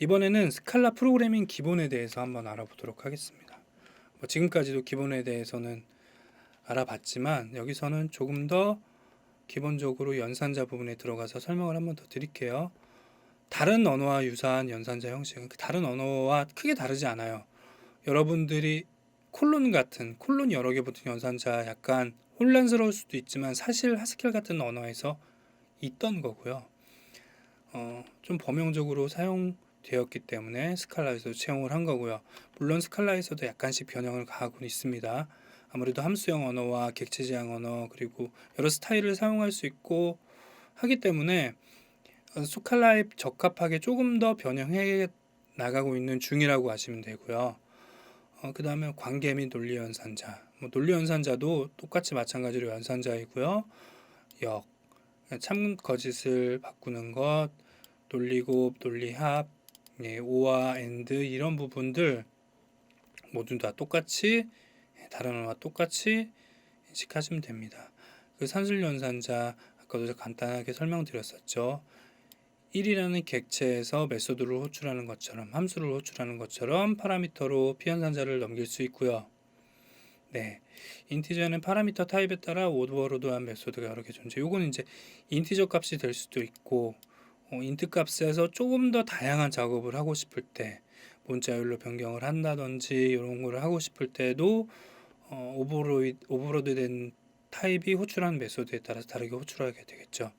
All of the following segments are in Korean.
이번에는 스칼라 프로그래밍 기본에 대해서 한번 알아보도록 하겠습니다. 지금까지도 기본에 대해서는 알아봤지만 여기서는 조금 더 기본적으로 연산자 부분에 들어가서 설명을 한번 더 드릴게요. 다른 언어와 유사한 연산자 형식은 다른 언어와 크게 다르지 않아요. 여러분들이 콜론 여러 개 붙은 연산자 약간 혼란스러울 수도 있지만 사실 하스켈 같은 언어에서 있던 거고요. 좀 범용적으로 사용되었기 때문에 스칼라에서 채용을 한 거고요. 물론 스칼라에서도 약간씩 변형을 가하고 있습니다. 아무래도 함수형 언어와 객체 지향 언어 그리고 여러 스타일을 사용할 수 있고 하기 때문에 스칼라에 적합하게 조금 더 변형해 나가고 있는 중이라고 하시면 되고요. 그 다음에 관계 및 논리 연산자. 논리 연산자도 똑같이 마찬가지로 연산자이고요. 역, 참 거짓을 바꾸는 것, 논리곱, 논리합, 오와 엔드 이런 부분들 모두 다 똑같이 다른 언어와 똑같이 인식하시면 됩니다. 그 산술 연산자 아까도 간단하게 설명드렸었죠. 1이라는 객체에서 메소드를 호출하는 것처럼 함수를 호출하는 것처럼 파라미터로 피연산자를 넘길 수 있고요. 인티저는 파라미터 타입에 따라 오버로드한 메소드가 여러 개 존재. 요거는 이제 인티저 값이 될 수도 있고 인트 값에서 조금 더 다양한 작업을 하고 싶을 때 문자열로 변경을 한다든지 이런 거를 하고 싶을 때도 오버로드된 타입이 호출하는 메소드에 따라서 다르게 호출하게 되겠죠.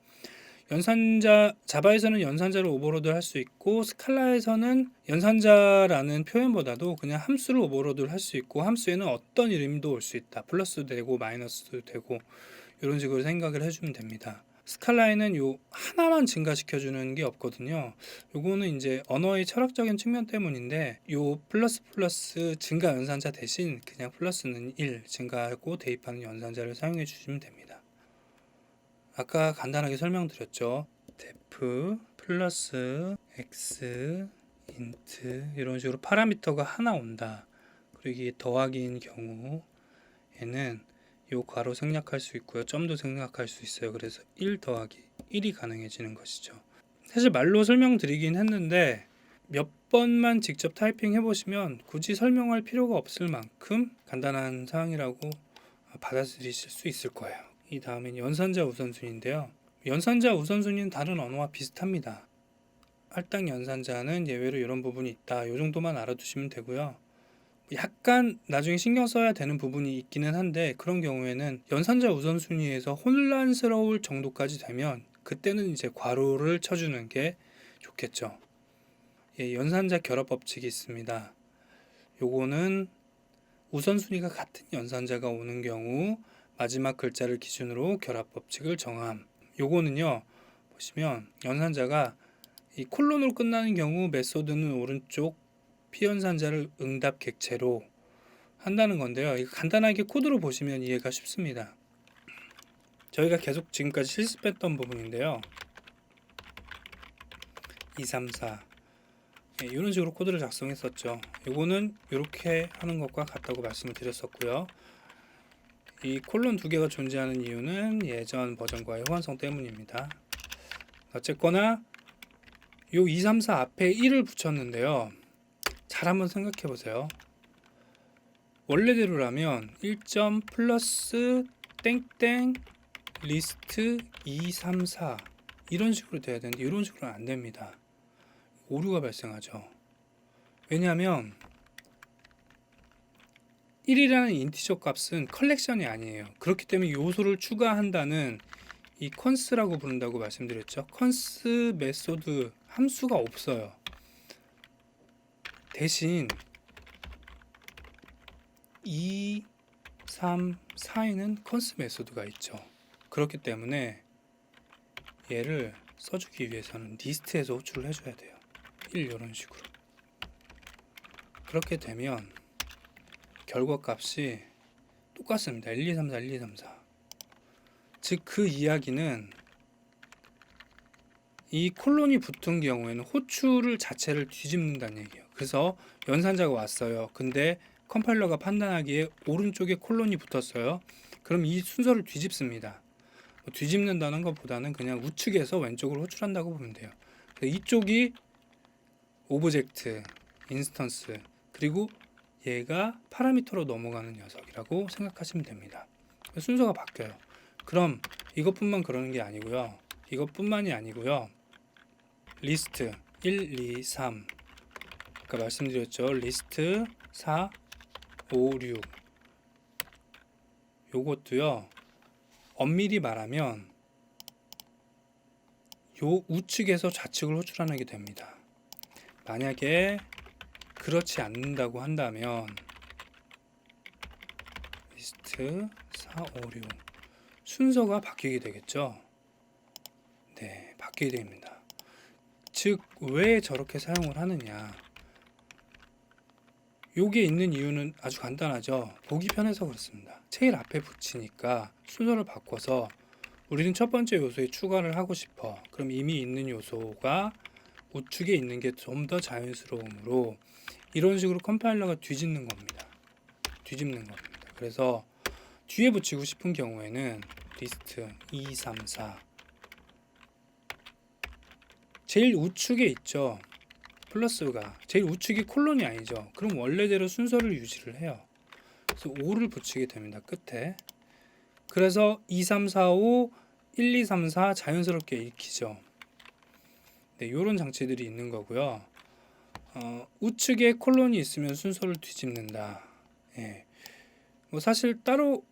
자바에서는 연산자를 오버로드 할 수 있고 스칼라에서는 연산자라는 표현보다도 그냥 함수를 오버로드를 할 수 있고 함수에는 어떤 이름도 올 수 있다. 플러스도 되고 마이너스도 되고 이런 식으로 생각을 해주면 됩니다. 스칼라에는 요 하나만 증가시켜주는 게 없거든요. 요거는 이제 언어의 철학적인 측면 때문인데 요 플러스 증가 연산자 대신 그냥 플러스는 1 증가하고 대입하는 연산자를 사용해 주시면 됩니다. 아까 간단하게 설명드렸죠. def 플러스 x 인트 이런 식으로 파라미터가 하나 온다. 그리고 이게 더하기인 경우에는 요 괄호 생략할 수 있고요. 점도 생략할 수 있어요. 그래서 1 더하기 1이 가능해지는 것이죠. 사실 말로 설명드리긴 했는데 몇 번만 직접 타이핑 해보시면 굳이 설명할 필요가 없을 만큼 간단한 사항이라고 받아들이실 수 있을 거예요. 이 다음엔 연산자 우선순위인데요. 연산자 우선순위는 다른 언어와 비슷합니다. 할당 연산자는 예외로 이런 부분이 있다. 이 정도만 알아두시면 되고요. 약간 나중에 신경 써야 되는 부분이 있기는 한데 그런 경우에는 연산자 우선순위에서 혼란스러울 정도까지 되면 그때는 이제 괄호를 쳐주는 게 좋겠죠. 연산자 결합 법칙이 있습니다. 요거는 우선순위가 같은 연산자가 오는 경우 마지막 글자를 기준으로 결합 법칙을 정함. 요거는요 보시면 연산자가 이 콜론으로 끝나는 경우 메소드는 오른쪽 피연산자를 응답 객체로 한다는 건데요. 이거 간단하게 코드로 보시면 이해가 쉽습니다. 저희가 계속 지금까지 실습했던 부분인데요. 2, 3, 4 이런 식으로 코드를 작성했었죠. 이거는 이렇게 하는 것과 같다고 말씀을 드렸었고요. 이 콜론 두 개가 존재하는 이유는 예전 버전과의 호환성 때문입니다. 어쨌거나 요 2, 3, 4 앞에 1을 붙였는데요. 잘 한번 생각해 보세요. 원래대로라면 1점 플러스 땡땡 리스트 2, 3, 4 이런 식으로 돼야 되는데 이런 식으로는 안 됩니다. 오류가 발생하죠. 왜냐하면 1이라는 인티저 값은 컬렉션이 아니에요. 그렇기 때문에 요소를 추가한다는 이 컨스라고 부른다고 말씀드렸죠. 컨스 메소드 함수가 없어요. 대신 2, 3, 4에는 컨스 메소드가 있죠. 그렇기 때문에 얘를 써주기 위해서는 리스트에서 호출을 해줘야 돼요. 1 이런 식으로. 그렇게 되면 결과값이 똑같습니다. 1, 2, 3, 4, 1, 2, 3, 4. 즉 그 이야기는 이 콜론이 붙은 경우에는 호출을 자체를 뒤집는다는 얘기예요. 그래서 연산자가 왔어요. 근데 컴파일러가 판단하기에 오른쪽에 콜론이 붙었어요. 그럼 이 순서를 뒤집습니다. 뒤집는다는 것보다는 그냥 우측에서 왼쪽으로 호출한다고 보면 돼요. 이쪽이 오브젝트, 인스턴스, 그리고 얘가 파라미터로 넘어가는 녀석이라고 생각하시면 됩니다. 순서가 바뀌어요. 그럼 이것뿐만 그러는 게 아니고요. 이것뿐만이 아니고요. 리스트 1, 2, 3 아까 말씀드렸죠. 리스트 4, 5, 6 요것도요. 엄밀히 말하면 요 우측에서 좌측을 호출하게 됩니다. 만약에 그렇지 않는다고 한다면 리스트 4, 5, 6 순서가 바뀌게 되겠죠. 네, 바뀌게 됩니다. 즉, 왜 저렇게 사용을 하느냐? 요게 있는 이유는 아주 간단하죠. 보기 편해서 그렇습니다. 제일 앞에 붙이니까 순서를 바꿔서 우리는 첫 번째 요소에 추가를 하고 싶어. 그럼 이미 있는 요소가 우측에 있는 게 좀 더 자연스러우므로 이런 식으로 컴파일러가 뒤집는 겁니다. 그래서 뒤에 붙이고 싶은 경우에는 리스트 2, 3, 4 제일 우측에 있죠. 플러스가 제일 우측이 콜론이 아니죠. 그럼 원래대로 순서를 유지를 해요. 그래서 5를 붙이게 됩니다. 끝에. 그래서 2, 3, 4, 5, 1, 2, 3, 4 자연스럽게 읽히죠. 네, 이런 장치들이 있는 거고요. 우측에 콜론이 있으면 순서를 뒤집는다. 예. 뭐 사실 따로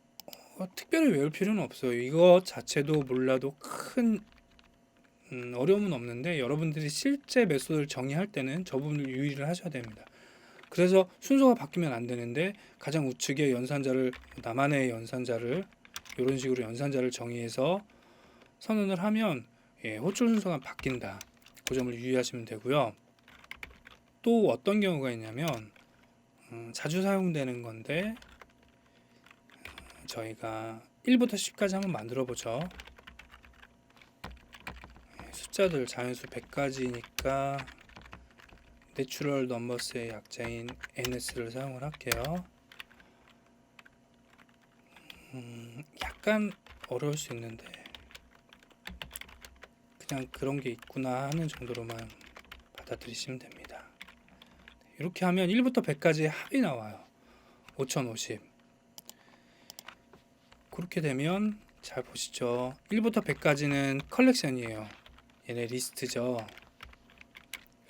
특별히 외울 필요는 없어요. 이거 자체도 몰라도 큰 어려움은 없는데 여러분들이 실제 메소드를 정의할 때는 저 부분을 유의를 하셔야 됩니다. 그래서 순서가 바뀌면 안 되는데 가장 우측에 연산자를 나만의 연산자를 이런 식으로 연산자를 정의해서 선언을 하면 호출 순서가 바뀐다. 그 점을 유의하시면 되고요. 또 어떤 경우가 있냐면 자주 사용되는 건데 저희가 1부터 10까지 한번 만들어 보죠. 숫자들 자연수 100가지니까 내추럴 넘버스의 약자인 ns를 사용을 할게요. 약간 어려울 수 있는데 그냥 그런 게 있구나 하는 정도로만 받아들이시면 됩니다. 이렇게 하면 1부터 100까지의 합이 나와요. 5050. 그렇게 되면 잘 보시죠. 1부터 100까지는 컬렉션이에요. 얘네 리스트죠.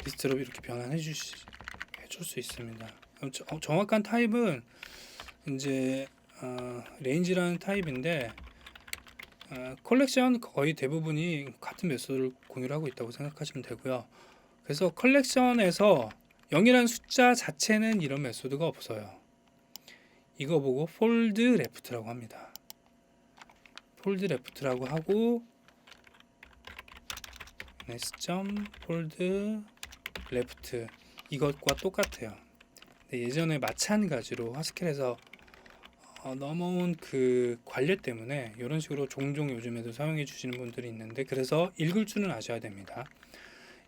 리스트로 이렇게 변환해 줄 수 있습니다. 정확한 타입은 이제 레인지라는 타입인데 컬렉션 거의 대부분이 같은 메소드를 공유를 하고 있다고 생각하시면 되고요. 그래서 컬렉션에서 0이라는 숫자 자체는 이런 메소드가 없어요. 이거 보고 폴드 레프트라고 합니다. 폴드 레프트라고 하고 ns.폴드 레프트 이것과 똑같아요. 예전에 마찬가지로 하스켈에서 넘어온 그 관례 때문에 이런 식으로 종종 요즘에도 사용해 주시는 분들이 있는데 그래서 읽을 줄은 아셔야 됩니다.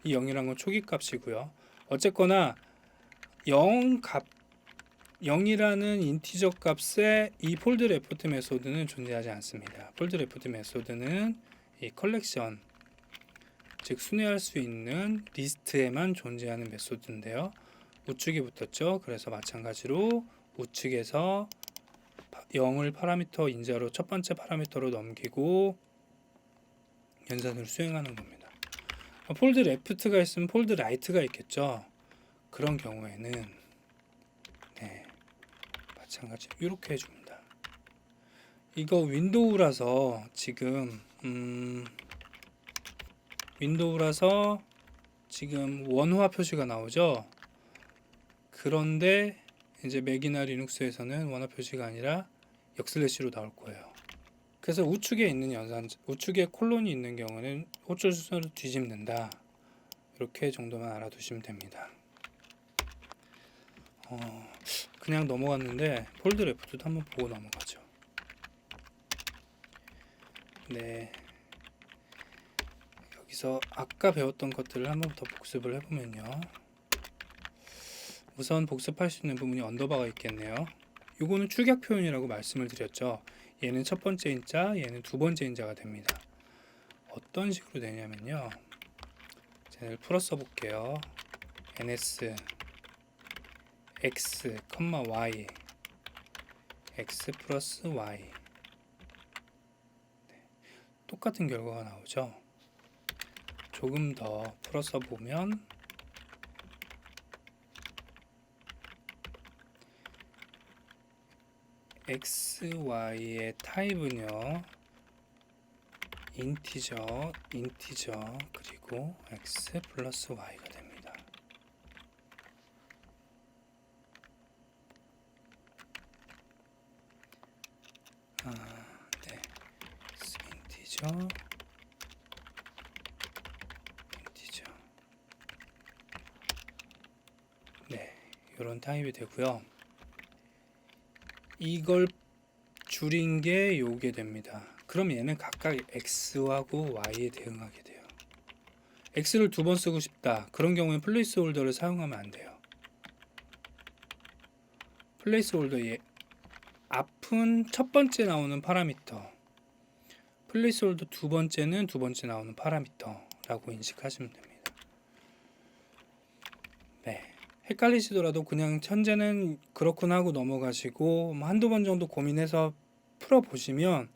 이 0이란 건 초기 값이고요. 어쨌거나 0이라는 인티저 값에 이 폴드 레포트 메소드는 존재하지 않습니다. 폴드 레포트 메소드는 이 컬렉션 즉 순회할 수 있는 리스트에만 존재하는 메소드인데요. 우측이 붙었죠. 그래서 마찬가지로 우측에서 0을 파라미터 인자로 첫 번째 파라미터로 넘기고 연산을 수행하는 겁니다. 폴드 레프트가 있으면 폴드 라이트가 있겠죠. 그런 경우에는 마찬가지 이렇게 해줍니다. 이거 윈도우라서 지금 원화 표시가 나오죠. 그런데 이제 맥이나 리눅스에서는 원화 표시가 아니라 역슬래시로 나올 거예요. 그래서 우측에 콜론이 있는 경우는 호출 순서를 뒤집는다. 이렇게 정도만 알아두시면 됩니다. 그냥 넘어갔는데 폴드 레프트도 한번 보고 넘어가죠. 네, 여기서 아까 배웠던 것들을 한번 더 복습을 해보면요. 우선 복습할 수 있는 부분이 언더바가 있겠네요. 이거는 출격 표현이라고 말씀을 드렸죠. 얘는 첫 번째 인자, 얘는 두 번째 인자가 됩니다. 어떤 식으로 되냐면요. 제가 풀어 써볼게요. ns x, y x 플러스 y 똑같은 결과가 나오죠. 조금 더 풀어서 보면 x, y의 타입은요 인티저, 그리고 x 플러스 y가 됩니다. 네, 인티저, 네, 이런 타입이 되고요. 이걸 줄인 게 요게 됩니다. 그럼 얘는 각각 x하고 y에 대응하게 돼요. x를 두 번 쓰고 싶다. 그런 경우엔 플레이스홀더를 사용하면 안 돼요. 플레이스홀더의 앞은 첫 번째 나오는 파라미터, 플레이스홀더 두 번째는 두 번째 나오는 파라미터라고 인식하시면 됩니다. 네, 헷갈리시더라도 그냥 현재는 그렇구나 하고 넘어가시고 한두 번 정도 고민해서 풀어보시면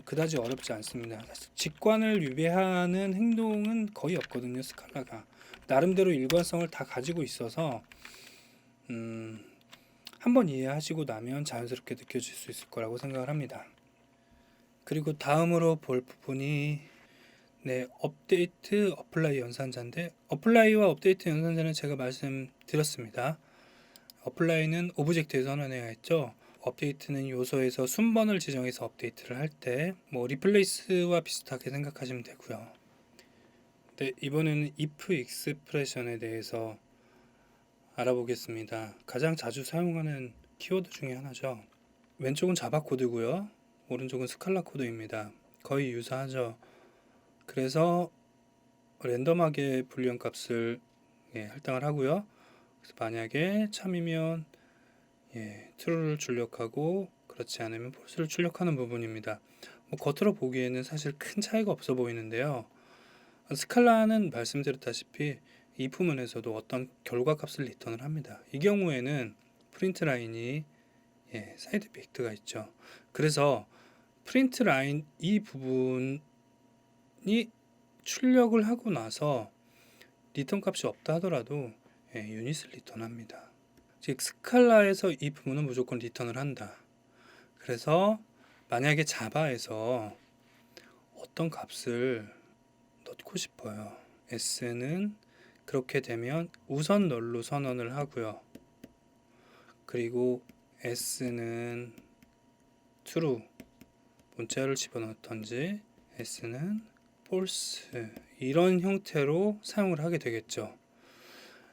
그다지 어렵지 않습니다. 사실 직관을 위배하는 행동은 거의 없거든요. 스칼라가 나름대로 일관성을 다 가지고 있어서 한번 이해하시고 나면 자연스럽게 느껴질 수 있을 거라고 생각을 합니다. 그리고 다음으로 볼 부분이 업데이트, 어플라이 연산자인데, 어플라이와 업데이트 연산자는 제가 말씀드렸습니다. 어플라이는 오브젝트에 선언해야 했죠. 업데이트는 요소에서 순번을 지정해서 업데이트를 할 때 리플레이스와 비슷하게 생각하시면 되고요. 네, 이번에는 if 익스프레션에 대해서 알아보겠습니다. 가장 자주 사용하는 키워드 중에 하나죠. 왼쪽은 자바 코드고요. 오른쪽은 스칼라 코드입니다. 거의 유사하죠. 그래서 랜덤하게 불리언 값을 할당을 하고요. 그래서 만약에 참이면 true를 출력하고 그렇지 않으면 false를 출력하는 부분입니다. 겉으로 보기에는 사실 큰 차이가 없어 보이는데요. 스칼라는 말씀드렸다시피 if문에서도 어떤 결과값을 리턴을 합니다. 이 경우에는 프린트 라인이 사이드 이펙트가 있죠. 그래서 프린트 라인 이 부분이 출력을 하고 나서 리턴 값이 없다 하더라도 유닛을 리턴합니다. 즉 스칼라에서 이 부분은 무조건 리턴을 한다. 그래서 만약에 자바에서 어떤 값을 넣고 싶어요. s는 그렇게 되면 우선 널로 선언을 하고요. 그리고 s는 true 문자를 집어넣던지 s는 false 이런 형태로 사용을 하게 되겠죠.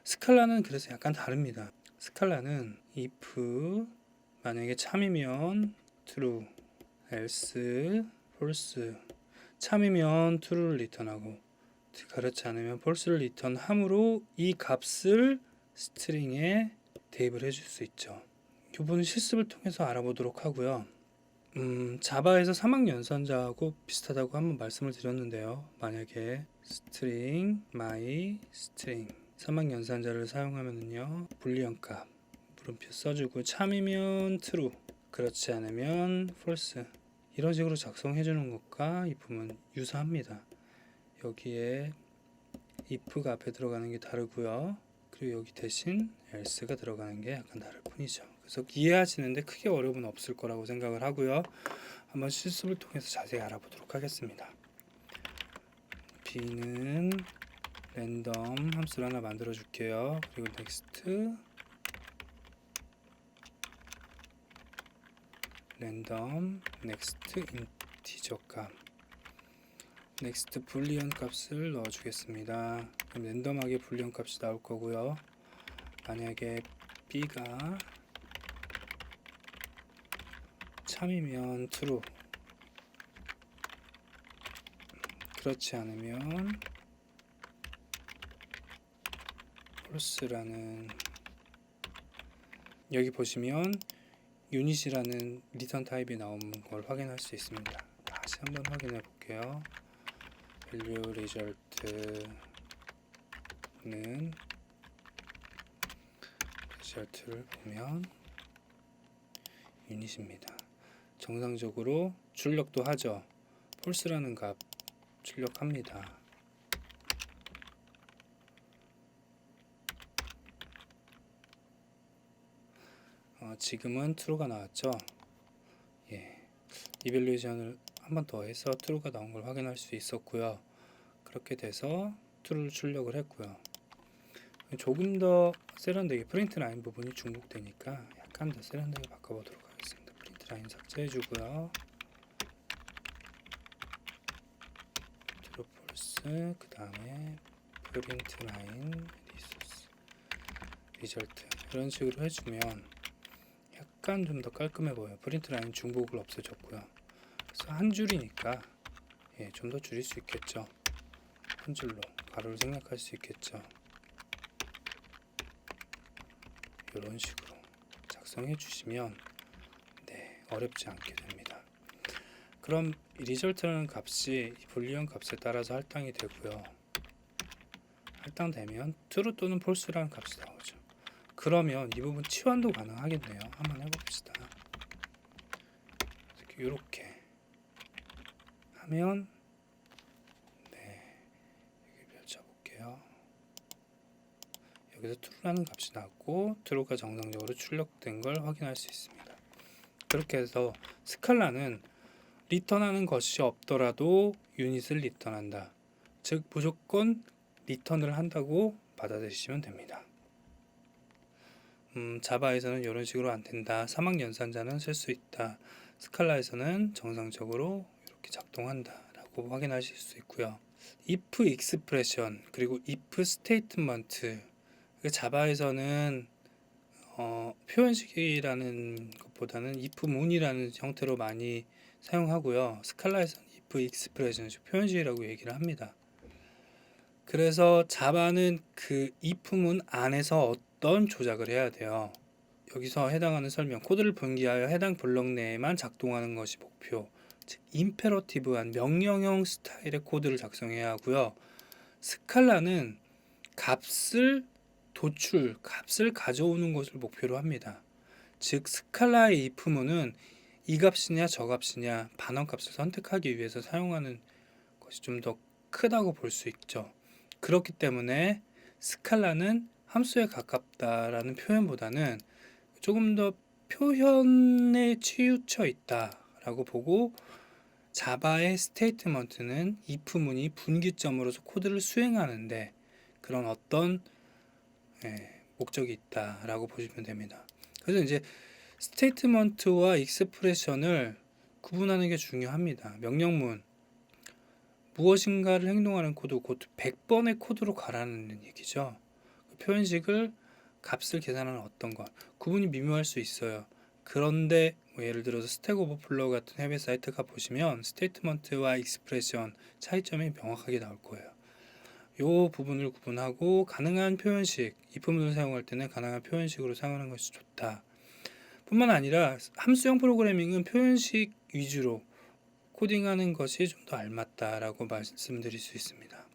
스칼라는 그래서 약간 다릅니다. 스칼라는 if 만약에 참이면 true, else false, 참이면 true를 리턴하고 그렇지 않으면 false를 리턴함으로 이 값을 스트링에 대입을 해줄 수 있죠. 이 부분은 실습을 통해서 알아보도록 하고요. 자바에서 사막 연산자하고 비슷하다고 한번 말씀을 드렸는데요. 만약에 string my string 사막 연산자를 사용하면요 불리언 값 물음표 써주고 참이면 true 그렇지 않으면 false 이런 식으로 작성해 주는 것과 if는 유사합니다. 여기에 if가 앞에 들어가는 게 다르고요. 그리고 여기 대신 else가 들어가는 게 약간 다를 뿐이죠. 그래서 이해하시는데 크게 어려움은 없을 거라고 생각을 하고요. 한번 실습을 통해서 자세히 알아보도록 하겠습니다. b는 랜덤 함수를 하나 만들어 줄게요. 그리고 next 랜덤 next 인티저 값 next 불리언 값을 넣어 주겠습니다. 그럼 랜덤하게 불리언 값이 나올 거고요. 만약에 b가 참이면 true 그렇지 않으면 false라는 여기 보시면 유닛이라는 리턴 타입이 나오는 걸 확인할 수 있습니다. 다시 한번 확인해 볼게요. value result는 리절트를 보면 유닛입니다. 정상적으로 출력도 하죠. 폴스라는 값 출력합니다. 지금은 true가 나왔죠. 이밸류에이션을 한 번 더 해서 true가 나온 걸 확인할 수 있었고요. 그렇게 돼서 true를 출력을 했고요. 조금 더 세련되게 프린트 라인 부분이 중복되니까 약간 더 세련되게 바꿔보도록 하겠습니다. 프린트 라인 삭제해 주고요. true false, 그 다음에 프린트 라인 리소스 리절트 이런 식으로 해주면 약간 좀 더 깔끔해 보여요. 프린트 라인 중복을 없애줬고요. 그래서 한 줄이니까 좀 더 줄일 수 있겠죠. 한 줄로 가로를 생략할 수 있겠죠. 이런 식으로 작성해 주시면 어렵지 않게 됩니다. 그럼 리절트라는 값이 불리언 값에 따라서 할당이 되고요. 할당되면 true 또는 false라는 값이 나오죠. 그러면 이 부분 치환도 가능하겠네요. 한번 해봅시다. 이렇게 하면 여기 펼쳐볼게요. 여기서 true라는 값이 나왔고 true가 정상적으로 출력된 걸 확인할 수 있습니다. 그렇게 해서 스칼라는 리턴하는 것이 없더라도 유닛을 리턴한다. 즉 무조건 리턴을 한다고 받아들이시면 됩니다. 자바에서는 이런 식으로 안 된다. 사막 연산자는 쓸 수 있다. 스칼라에서는 정상적으로 이렇게 작동한다 라고 확인하실 수 있고요. if expression 그리고 if statement, 자바에서는 표현식이라는 것보다는 if 문이라는 형태로 많이 사용하고요. 스칼라에서는 if expression 표현식이라고 얘기를 합니다. 그래서 자바는 그 if 문 안에서 어떤 조작을 해야 돼요. 여기서 해당하는 설명, 코드를 분기하여 해당 블록 내에만 작동하는 것이 목표, 즉 임페러티브한 명령형 스타일의 코드를 작성해야 하고요. 스칼라는 값을 값을 가져오는 것을 목표로 합니다. 즉 스칼라의 if문은 이 값이냐 저 값이냐 반환값을 선택하기 위해서 사용하는 것이 좀 더 크다고 볼 수 있죠. 그렇기 때문에 스칼라는 함수에 가깝다라는 표현보다는 조금 더 표현에 치우쳐 있다라고 보고, 자바의 스테이트먼트는 if문이 분기점으로서 코드를 수행하는데 그런 어떤 목적이 있다라고 보시면 됩니다. 그래서 이제 스테이트먼트와 익스프레션을 구분하는 게 중요합니다. 명령문 무엇인가를 행동하는 코드 곧 100번의 코드로 가라는 얘기죠. 그 표현식을 값을 계산하는 어떤 것 구분이 미묘할 수 있어요. 그런데 예를 들어서 스택 오버플로우 같은 해외 사이트가 보시면 스테이트먼트와 익스프레션 차이점이 명확하게 나올 거예요. 이 부분을 구분하고 가능한 표현식, if문을 사용할 때는 가능한 표현식으로 사용하는 것이 좋다. 뿐만 아니라 함수형 프로그래밍은 표현식 위주로 코딩하는 것이 좀 더 알맞다라고 말씀드릴 수 있습니다.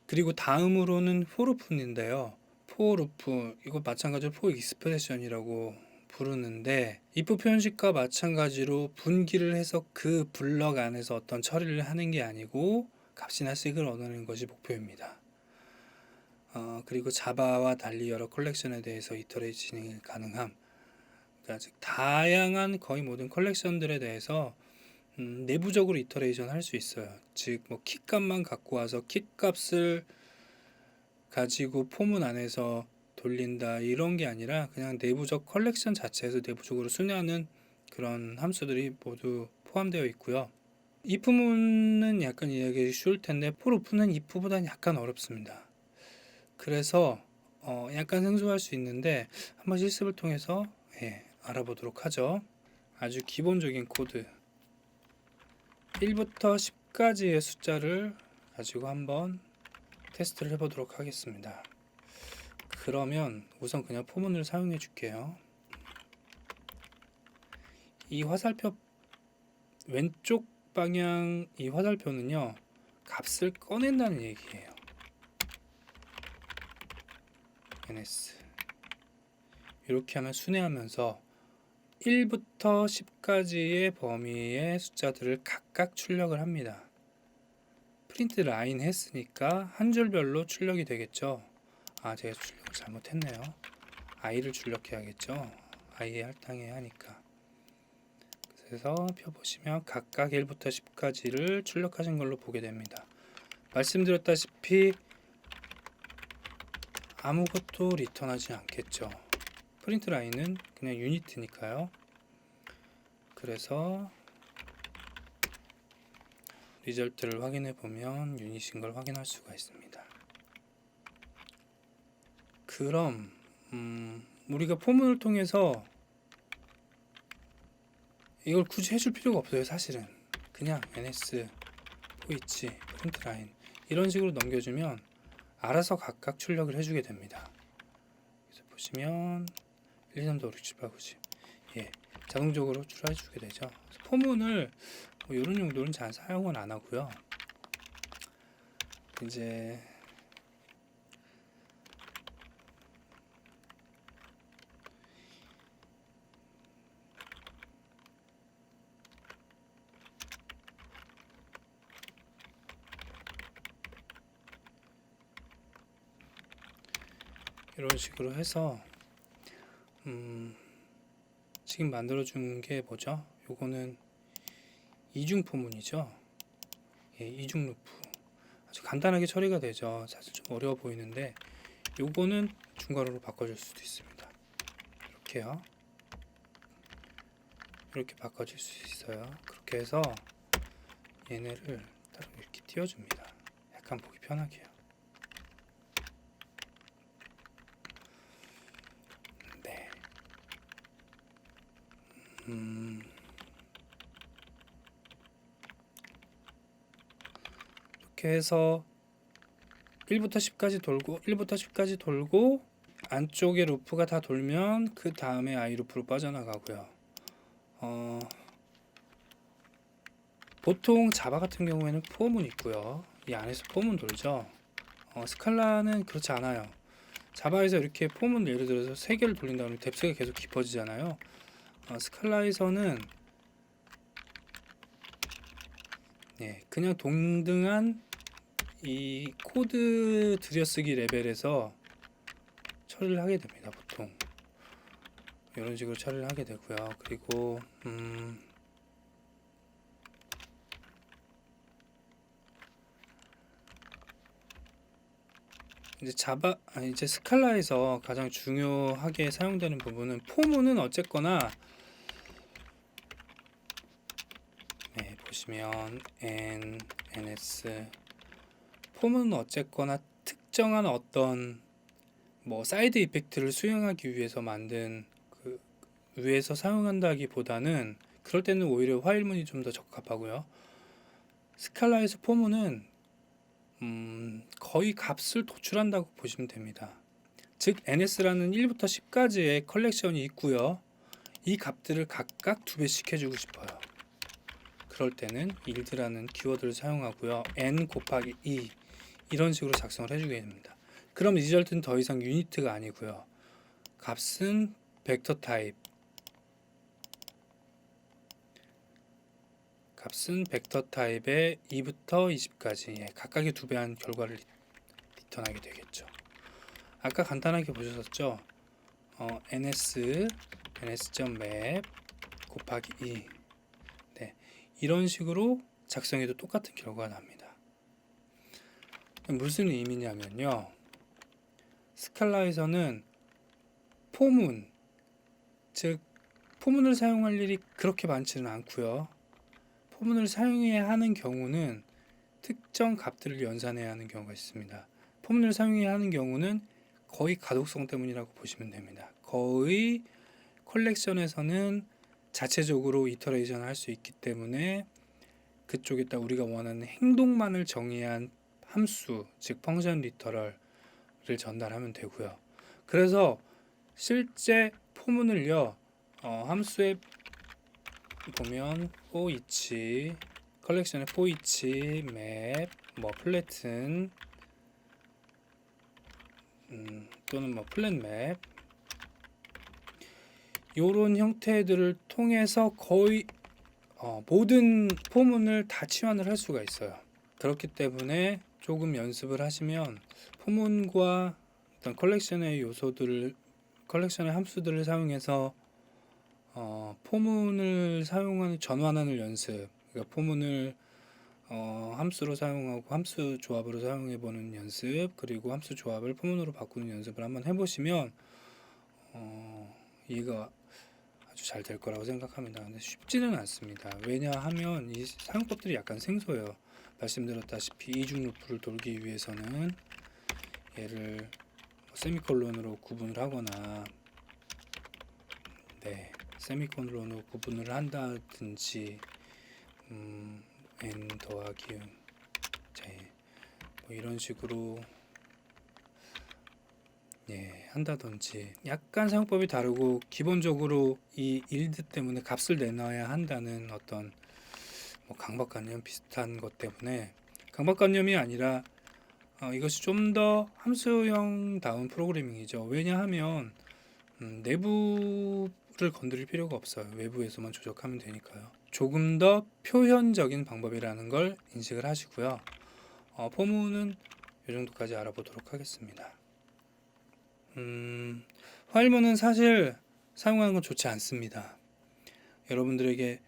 그리고 다음으로는 for루프인데요. for루프 이거 마찬가지로 for expression이라고 부르는데 if 표현식과 마찬가지로 분기를 해서 그 블럭 안에서 어떤 처리를 하는 게 아니고 값이나 식을 얻어내는 것이 목표입니다. 그리고 자바와 달리 여러 컬렉션에 대해서 이터레이션이 가능함. 그러니까 즉 다양한 거의 모든 컬렉션들에 대해서 내부적으로 이터레이션 할 수 있어요. 즉 뭐 키값만 갖고 와서 키값을 가지고 포문 안에서 돌린다 이런 게 아니라 그냥 내부적 컬렉션 자체에서 내부적으로 순회하는 그런 함수들이 모두 포함되어 있고요. if문은 약간 이해하기 쉬울 텐데 for루프는 if보다는 약간 어렵습니다. 그래서 약간 생소할 수 있는데 한번 실습을 통해서 알아보도록 하죠. 아주 기본적인 코드 1부터 10까지의 숫자를 가지고 한번 테스트를 해보도록 하겠습니다. 그러면 우선 그냥 포문을 사용해 줄게요. 이 화살표 왼쪽 방향 이 화살표는요 값을 꺼낸다는 얘기예요. ns 이렇게 하면 순회하면서 1부터 10까지의 범위의 숫자들을 각각 출력을 합니다. 프린트 라인 했으니까 한 줄별로 출력이 되겠죠. 제가 출력을 잘못했네요. i를 출력해야겠죠. i에 할당해야 하니까. 그래서 펴보시면 각각 1부터 10까지를 출력하신 걸로 보게 됩니다. 말씀드렸다시피 아무것도 리턴하지 않겠죠. 프린트 라인은 그냥 유니트니까요. 그래서 리절트를 확인해 보면 유닛인 걸 확인할 수가 있습니다. 그럼 우리가 포문을 통해서 이걸 굳이 해줄 필요가 없어요. 사실은 그냥 ns 포이치 프린트 라인 이런 식으로 넘겨주면 알아서 각각 출력을 해주게 됩니다. 그래서 보시면 1, 2, 3, 4, 5, 6, 7, 8, 9, 10 자동적으로 출력해주게 되죠. 포문을 이런 용도는 잘 사용은 안 하고요. 이제 이런 식으로 해서 지금 만들어준 게 뭐죠? 요거는 이중 포문이죠. 이중 루프 아주 간단하게 처리가 되죠. 사실 좀 어려워 보이는데 요거는 중괄호로 바꿔줄 수도 있습니다. 이렇게요. 이렇게 바꿔줄 수 있어요. 그렇게 해서 얘네를 따로 이렇게 띄워줍니다. 약간 보기 편하게요. 네. 이렇게 해서 1부터 10까지 돌고 안쪽에 루프가 다 돌면 그 다음에 i 루프로 빠져나가고요. 보통 자바 같은 경우에는 포문 있고요. 이 안에서 포문 돌죠. 스칼라는 그렇지 않아요. 자바에서 이렇게 포문 예를 들어서 3개를 돌린다 그러면 뎁스가 계속 깊어지잖아요. 스칼라에서는 그냥 동등한 이 코드 들여쓰기 레벨에서 처리를 하게 됩니다. 보통 이런 식으로 처리를 하게 되고요. 그리고 이제 스칼라에서 가장 중요하게 사용되는 부분은 포문은 어쨌거나 보시면 ns 포문은 어쨌거나 특정한 어떤 사이드 이펙트를 수행하기 위해서 만든 위해서 사용한다기보다는 그럴 때는 오히려 화일문이 좀 더 적합하고요. 스칼라에서 포문은 거의 값을 도출한다고 보시면 됩니다. 즉 ns라는 1부터 10까지의 컬렉션이 있고요. 이 값들을 각각 2배씩 해주고 싶어요. 그럴 때는 yield라는 키워드를 사용하고요. n 곱하기 2 이런 식으로 작성을 해주게 됩니다. 그럼 리절트는 더 이상 유니트가 아니고요. 값은 벡터 타입 의 2부터 20까지 각각의 2배한 결과를 리턴하게 되겠죠. 아까 간단하게 보셨었죠. ns.map 곱하기 2 이런 식으로 작성해도 똑같은 결과가 납니다. 무슨 의미냐면요. 스칼라에서는 포문, 즉 포문을 사용할 일이 그렇게 많지는 않고요. 포문을 사용해야 하는 경우는 특정 값들을 연산해야 하는 경우가 있습니다. 포문을 사용해야 하는 경우는 거의 가독성 때문이라고 보시면 됩니다. 거의 컬렉션에서는 자체적으로 이터레이션을 할 수 있기 때문에 그쪽에다 우리가 원하는 행동만을 정의한 함수, 즉 펑션 리터럴을 전달하면 되고요. 그래서 실제 포문을요, 함수에 보면 포이치 컬렉션의 포이치 맵 플래튼 또는 플랫 맵 이런 형태들을 통해서 거의 모든 포문을 다 치환을 할 수가 있어요. 그렇기 때문에 조금 연습을 하시면 포문과 어떤 컬렉션의 요소들을, 컬렉션의 함수들을 사용해서 포문을 사용하는 전환하는 연습, 그러니까 포문을 함수로 사용하고 함수 조합으로 사용해 보는 연습, 그리고 함수 조합을 포문으로 바꾸는 연습을 한번 해보시면 이해가 아주 잘 될 거라고 생각합니다. 근데 쉽지는 않습니다. 왜냐하면 이 사용법들이 약간 생소해요. 말씀드렸다시피 이중 루프를 돌기 위해서는 얘를 세미콜론으로 구분을 하거나 세미콜론으로 구분을 한다든지 n 더하기 j 뭐 이런 식으로 한다든지 약간 사용법이 다르고 기본적으로 이 일드 때문에 값을 내놔야 한다는 어떤 강박관념 비슷한 것 때문에 강박관념이 아니라 이것이 좀 더 함수형다운 프로그래밍이죠. 왜냐하면 내부를 건드릴 필요가 없어요. 외부에서만 조작하면 되니까요. 조금 더 표현적인 방법이라는 걸 인식을 하시고요. 포문은 이 정도까지 알아보도록 하겠습니다. 파일문은 사실 사용하는 건 좋지 않습니다. 여러분들에게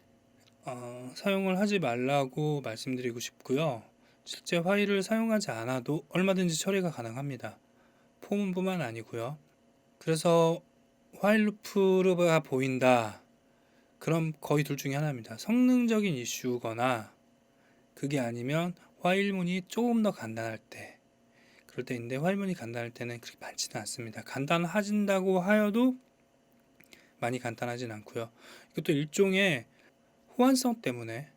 사용을 하지 말라고 말씀드리고 싶고요. 실제 파일을 사용하지 않아도 얼마든지 처리가 가능합니다. 포문뿐만 아니고요. 그래서 화일 루프가 보인다. 그럼 거의 둘 중에 하나입니다. 성능적인 이슈거나 그게 아니면 화일문이 조금 더 간단할 때, 그럴 때인데 화일문이 간단할 때는 그렇게 많지는 않습니다. 간단해진다고 하여도 많이 간단하진 않고요. 이것도 일종의 호환성 때문에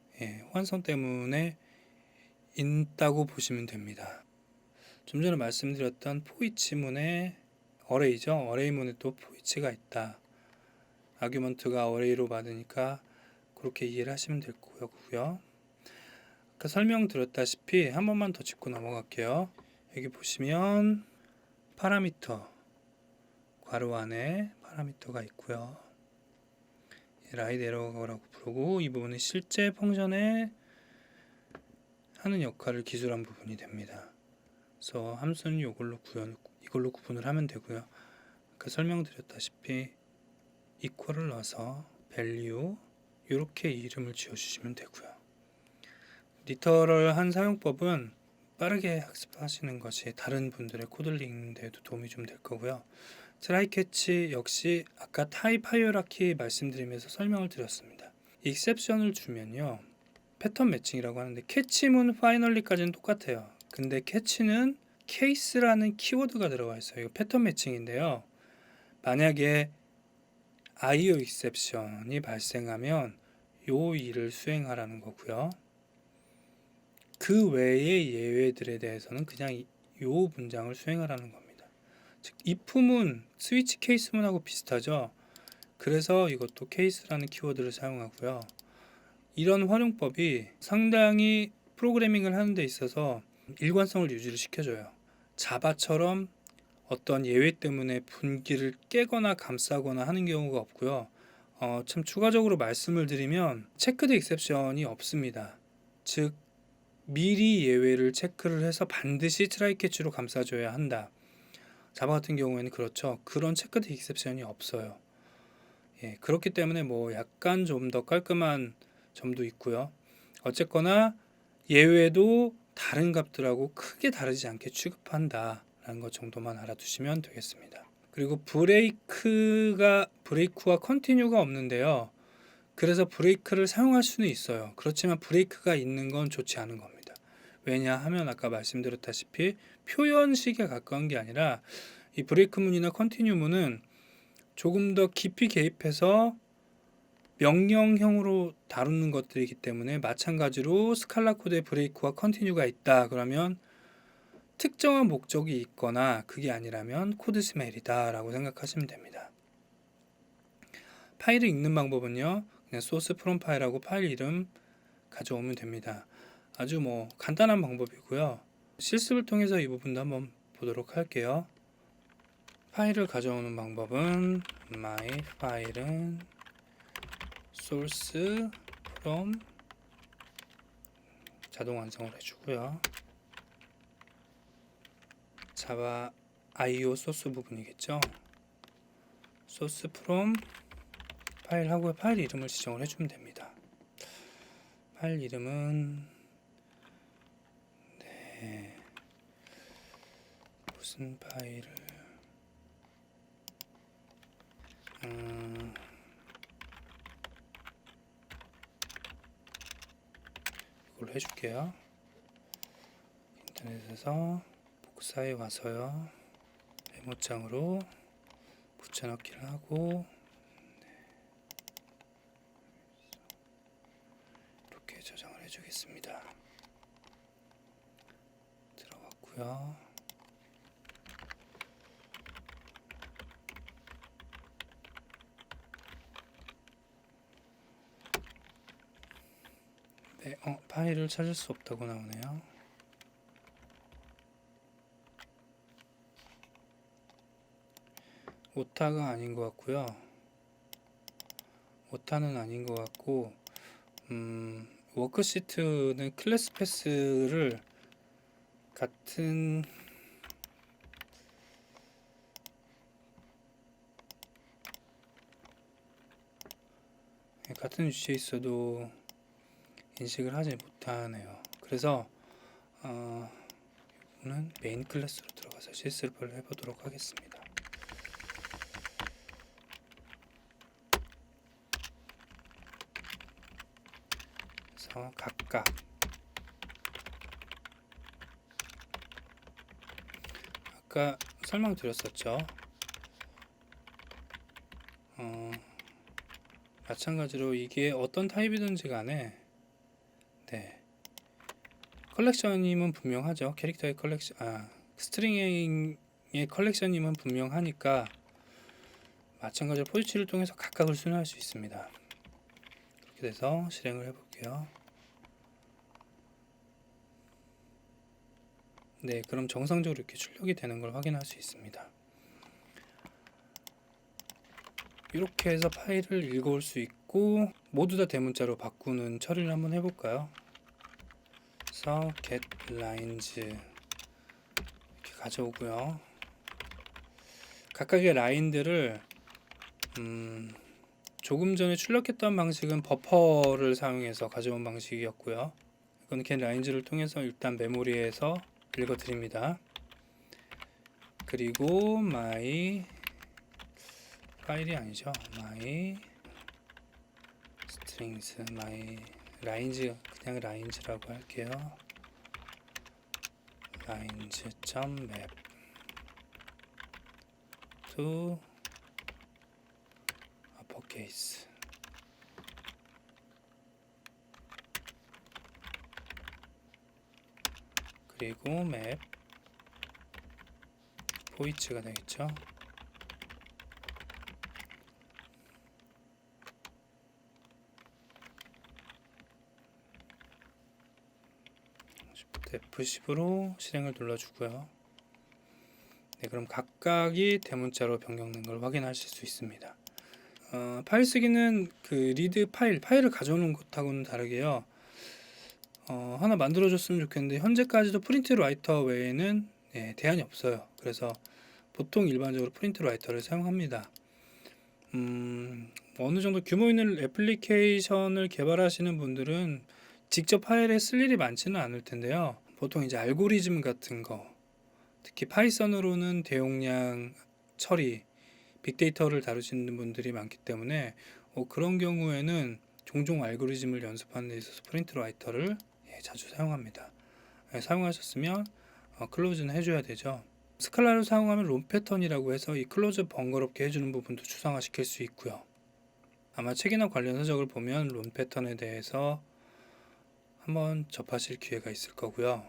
있다고 보시면 됩니다. 좀 전에 말씀드렸던 포이치문의 어레이죠. 어레이문에 또 포이치가 있다. 아규먼트가 어레이로 받으니까 그렇게 이해를 하시면 될 거고요. 아까 설명드렸다시피 한 번만 더 짚고 넘어갈게요. 여기 보시면 파라미터 괄호 안에 파라미터가 있고요. 라이트 에러라고 부르고 이 부분은 실제 펑션에 하는 역할을 기술한 부분이 됩니다. 그래서 함수는 이걸로 구분을 하면 되고요. 아까 설명드렸다시피 equal을 넣어서 value 이렇게 이름을 지어주시면 되고요. 리터럴 사용법은 빠르게 학습하시는 것이 다른 분들의 코드를 읽는 데에도 도움이 좀 될 거고요. 트라이 캐치 역시 아까 타입 하이어라키 말씀드리면서 설명을 드렸습니다. 익셉션을 주면요, 패턴 매칭이라고 하는데 캐치문 파이널리까지는 똑같아요. 근데 캐치는 케이스라는 키워드가 들어가 있어요. 이거 패턴 매칭인데요. 만약에 IO 익셉션이 발생하면 요 일을 수행하라는 거고요. 그 외의 예외들에 대해서는 그냥 요 문장을 수행하라는 겁니다. 즉 if문 스위치 케이스문하고 비슷하죠. 그래서 이것도 케이스라는 키워드를 사용하고요. 이런 활용법이 상당히 프로그래밍을 하는 데 있어서 일관성을 유지를 시켜줘요. 자바처럼 어떤 예외 때문에 분기를 깨거나 감싸거나 하는 경우가 없고요. 참 추가적으로 말씀을 드리면 체크드 익셉션이 없습니다. 즉 미리 예외를 체크를 해서 반드시 트라이 캐치로 감싸줘야 한다. 자바 같은 경우에는 그렇죠. 그런 체크드 익셉션이 없어요. 그렇기 때문에 약간 좀 더 깔끔한 점도 있고요. 어쨌거나 예외도 다른 값들하고 크게 다르지 않게 취급한다 라는 것 정도만 알아두시면 되겠습니다. 그리고 브레이크와 컨티뉴가 없는데요. 그래서 브레이크를 사용할 수는 있어요. 그렇지만 브레이크가 있는 건 좋지 않은 겁니다. 왜냐하면 아까 말씀드렸다시피 표현식에 가까운 게 아니라 이 브레이크문이나 컨티뉴문은 조금 더 깊이 개입해서 명령형으로 다루는 것들이기 때문에 마찬가지로 스칼라 코드에 브레이크와 컨티뉴가 있다 그러면 특정한 목적이 있거나 그게 아니라면 코드 스멜이다 라고 생각하시면 됩니다. 파일을 읽는 방법은요, 그냥 소스 프롬 파일하고 파일 이름 가져오면 됩니다. 아주 간단한 방법이고요. 실습을 통해서 이 부분도 한번 보도록 할게요. 파일을 가져오는 방법은 my 파일은 source from 자동 완성을 해주고요. 자바 IO 소스 부분이겠죠. source from 파일하고 파일 이름을 지정을 해주면 됩니다. 파일 이름은 무슨 파일을 이걸로 해줄게요. 인터넷에서 복사해 와서요. 메모장으로 붙여넣기를 하고 이렇게 저장을 해주겠습니다. 들어갔고요. 네, 파일을 찾을 수 없다고 나오네요. 오타가 아닌 것 같고요. 오타는 아닌 것 같고, 워크시트는 클래스 패스를 같은 위치에 있어도 인식을 하지 못하네요. 그래서 이거는 메인 클래스로 들어가서 실습을 해보도록 하겠습니다. 그래서 각각 아까 설명드렸었죠. 마찬가지로 이게 어떤 타입이든지 간에 컬렉션임은 분명하죠. 캐릭터의 컬렉션, 스트링의 컬렉션임은 분명하니까 마찬가지로 포지치를 통해서 각각을 순화할 수 있습니다. 그렇게 돼서 실행을 해볼게요. 네, 그럼 정상적으로 이렇게 출력이 되는 걸 확인할 수 있습니다. 이렇게 해서 파일을 읽어올 수 있고 모두 다 대문자로 바꾸는 처리를 한번 해볼까요? 그래서 get lines 이렇게 가져오고요. 각각의 라인들을 조금 전에 출력했던 방식은 버퍼를 사용해서 가져온 방식이었고요. 이건 get lines를 통해서 일단 메모리에서 읽어드립니다. 그리고 my 파일이 아니죠. my strings, my lines, 그냥 lines라고 할게요. lines.map to uppercase. 그리고 map 포이츠가 되겠죠. F10으로 실행을 눌러주고요. 네, 그럼 각각이 대문자로 변경된 걸 확인하실 수 있습니다. 파일 쓰기는 그 리드 파일을 가져오는 것하고는 다르게요. 하나 만들어줬으면 좋겠는데 현재까지도 프린트 라이터 외에는 대안이 없어요. 그래서 보통 일반적으로 프린트 라이터를 사용합니다. 어느 정도 규모 있는 애플리케이션을 개발하시는 분들은 직접 파일에 쓸 일이 많지는 않을 텐데요. 보통 이제 알고리즘 같은 거, 특히 파이썬으로는 대용량 처리, 빅데이터를 다루시는 분들이 많기 때문에 그런 경우에는 종종 알고리즘을 연습하는 데 있어서 프린트 라이터를 자주 사용합니다. 사용하셨으면 클로즈는 해줘야 되죠. 스칼라를 사용하면 롬 패턴이라고 해서 이 클로즈 번거롭게 해주는 부분도 추상화시킬 수 있고요. 아마 책이나 관련 서적을 보면 롬 패턴에 대해서 한번 접하실 기회가 있을 거고요.